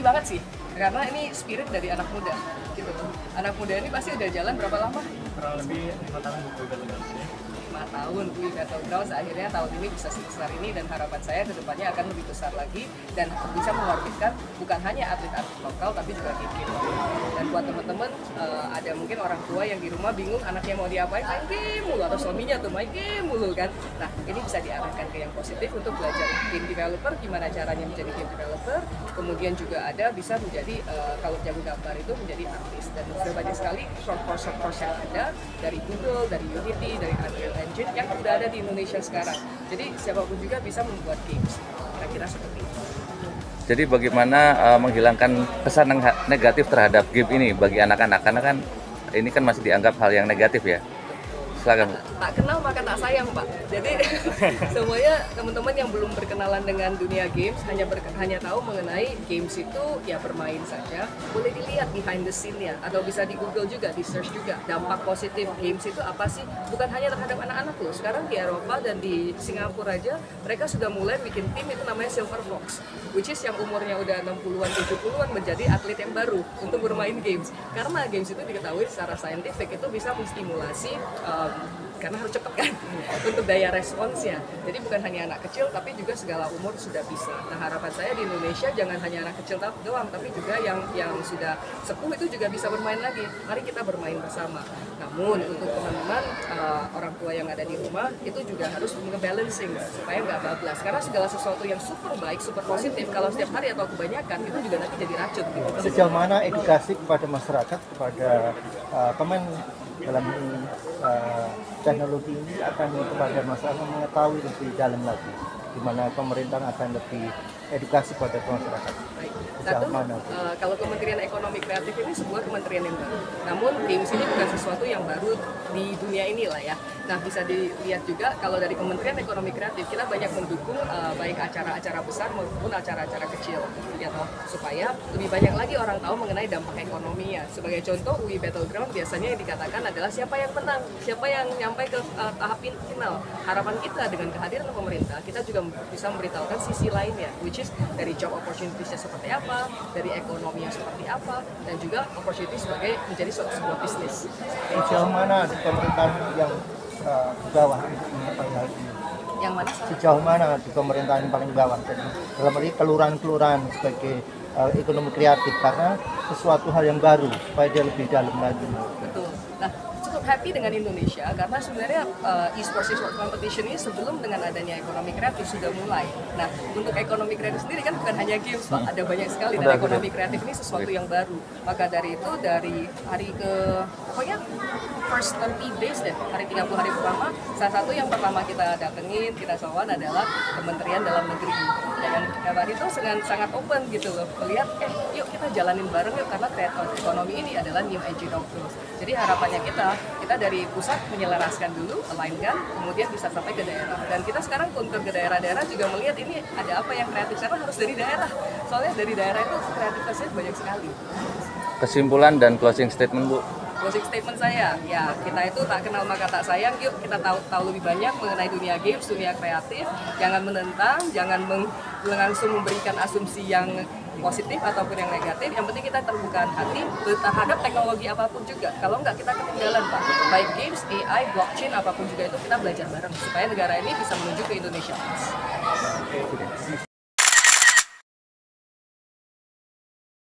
banget sih, karena ini spirit dari anak muda gitu. Anak muda ini pasti udah jalan berapa lama? Kurang lebih 5 tahun juga. 5 tahun UI Battlegrounds akhirnya tahun ini bisa sebesar ini, dan harapan saya kedepannya akan lebih besar lagi dan bisa mengorbitkan bukan hanya atlet-atlet lokal tapi juga game-game lokal. Dan buat teman-teman, ada mungkin orang tua yang di rumah bingung anaknya mau diapain, main game mulu, atau suaminya tuh main game mulu kan. Nah, ini bisa diarahkan ke yang positif untuk belajar game developer, gimana caranya menjadi game developer, kemudian juga ada bisa menjadi kalau jago gambar itu menjadi artis, dan sudah banyak sekali short course yang ada dari Google, dari Unity, dari Unreal Engine yang udah ada di Indonesia sekarang. Jadi siapapun juga bisa membuat games. Kira-kira seperti itu. Jadi bagaimana menghilangkan kesan negatif terhadap game ini bagi anak-anak, karena kan ini kan masih dianggap hal yang negatif ya. Silakan Bu. Tak kenal maka tak sayang, Pak. Jadi semuanya teman-teman yang belum berkenalan dengan dunia games hanya tahu mengenai games itu ya bermain saja. Boleh dilihat behind the scene-nya, atau bisa di Google juga, di search juga dampak positif games itu apa sih? Bukan hanya terhadap anak-anak loh. Sekarang di Eropa dan di Singapura aja mereka sudah mulai bikin tim itu namanya Silver Fox, which is yang umurnya udah 60-an 70-an menjadi atlet yang baru untuk bermain games. Karena games itu diketahui secara saintifik itu bisa menstimulasi karena harus cepat kan untuk daya responsnya. Jadi bukan hanya anak kecil tapi juga segala umur sudah bisa. Nah, harapan saya di Indonesia jangan hanya anak kecil doang, tapi juga yang sudah sepuh itu juga bisa bermain lagi. Mari kita bermain bersama. Namun untuk teman-teman orang tua yang ada di rumah itu juga harus nge-balancing supaya nggak bablas. Karena segala sesuatu yang super baik, super positif kalau setiap hari atau kebanyakan itu juga nanti jadi racun gitu. Sejauh mana edukasi kepada masyarakat, kepada pemain dalam teknologi ini akan kepada masyarakat mengetahui lebih dalam lagi, di mana pemerintah akan lebih edukasi pada masyarakat. Baik. Satu, kalau Kementerian Ekonomi Kreatif ini sebuah kementerian yang baru. Namun games ini bukan sesuatu yang baru di dunia ini lah ya. Nah, bisa dilihat juga kalau dari Kementerian Ekonomi Kreatif kita banyak mendukung baik acara-acara besar maupun acara-acara kecil, ya toh, supaya lebih banyak lagi orang tahu mengenai dampak ekonominya. Sebagai contoh, UI Battleground biasanya yang dikatakan adalah siapa yang menang, siapa yang nyampe ke tahap final. Harapan kita dengan kehadiran pemerintah, kita juga bisa memberitahukan sisi lainnya, which is dari job opportunity-nya seperti apa, dari ekonominya seperti apa, dan juga opportunity sebagai menjadi sebuah bisnis. Sejauh mana di pemerintahan yang di bawah untuk mengetahui hal ini? Yang mana? Sejauh mana di pemerintahan yang paling bawah? Jadi dalam arti kelurahan-kelurahan sebagai ekonomi kreatif, karena sesuatu hal yang baru supaya dia lebih dalam lagi. Betul. Nah, cukup happy dengan Indonesia karena sebenarnya e-sports competition ini sebelum dengan adanya ekonomi kreatif sudah mulai. Nah, untuk ekonomi kreatif sendiri kan bukan hanya games, Pak. Ada banyak sekali, dan ekonomi kreatif ini sesuatu yang baru. Maka dari itu, dari hari ke pokoknya first 30 days deh, hari 30 hari pertama, salah satu yang pertama kita datengin, kita sowan adalah Kementerian Dalam Negeri. Dan kabar itu sangat open gitu loh, melihat yuk kita jalanin bareng yuk, karena kreatif ekonomi ini adalah new engine of growth. Jadi harapannya kita dari pusat menyelaraskan dulu, align-kan, kemudian bisa sampai ke daerah. Dan kita sekarang kontur ke daerah-daerah juga melihat ini ada apa yang kreatif, karena harus dari daerah. Soalnya dari daerah itu kreativitasnya banyak sekali. Kesimpulan dan closing statement Bu. Closing statement saya, ya kita itu tak kenal maka tak sayang, yuk kita tahu lebih banyak mengenai dunia games, dunia kreatif, jangan menentang, jangan langsung memberikan asumsi yang positif ataupun yang negatif, yang penting kita terbuka hati terhadap teknologi apapun juga. Kalau nggak kita ketinggalan Pak, baik games, AI, blockchain, apapun juga itu kita belajar bareng supaya negara ini bisa menuju ke Indonesia.